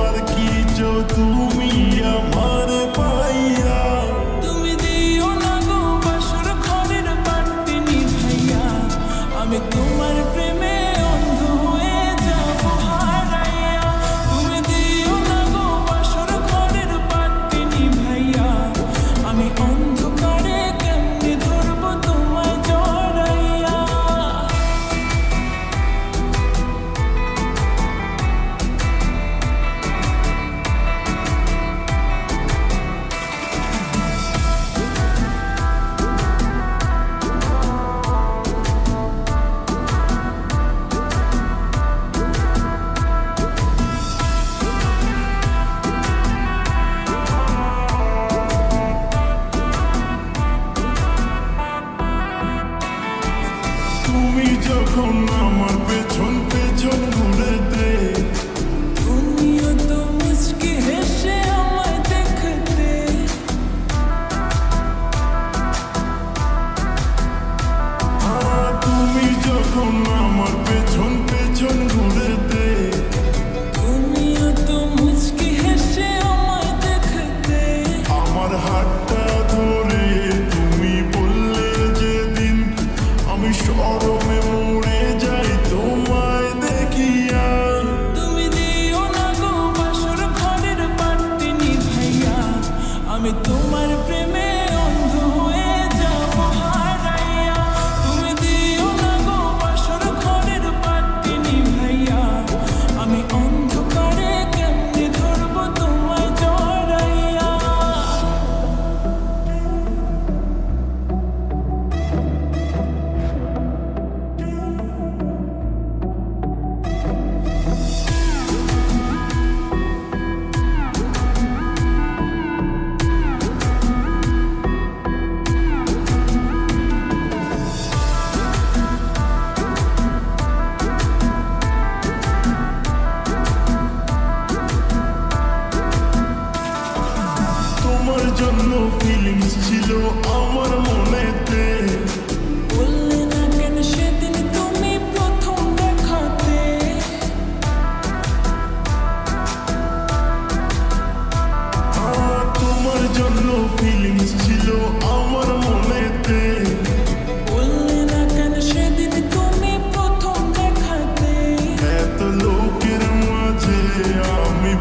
আর কি চাও তুমি আমার পাইয়া। তুমি দিও না গো বাসর ঘরের বাতি নিভাইয়া, আমি তোমার প্রেমে অন্ধ হয়ে যাব হারাইয়া। তুমি দিও না গো বাসর ঘরের বাতি নিভাইয়া, আমি অন্ধকারে কেমনে ধরবো তোমায় জড়াইয়া। তুমি যখন আমার পেছন পেছন ঘুরেতে, তুমিও তো মুচকি হেসে আমায় দেখতে। তুমি যখন আমার পেছন পেছন ঘুরেতে, তুমিও তো মুচকি হেসে আমায় দেখতে। আমার হাতটা ধরে তুমি বললে যেদিন, আমি শরমে মরে যাই তোমায় দেখিয়া। তুমি দিও না গো বাসর ঘরের বাতি নিভাইয়া, আমি তোমার প্রেমে অন্ধ হয়ে যাব হারাইয়া। তুমি দিও না গো বাসর ঘরের বাতি নিভাইয়া, আমি অন্ধকারে কেমনে ধরবো তোমায় জড়াইয়া। তোমার জন্য ফিলিংস ছিল আমার মনেতে, বললে না কেন সেদিন তুমি প্রথম দেখাতে। তোমার জন্য ফিলিংস ছিল আমার মনেতে। বললে না কেন সেদিন তুমি প্রথম দেখাতে। এত লোকের মাঝে আমি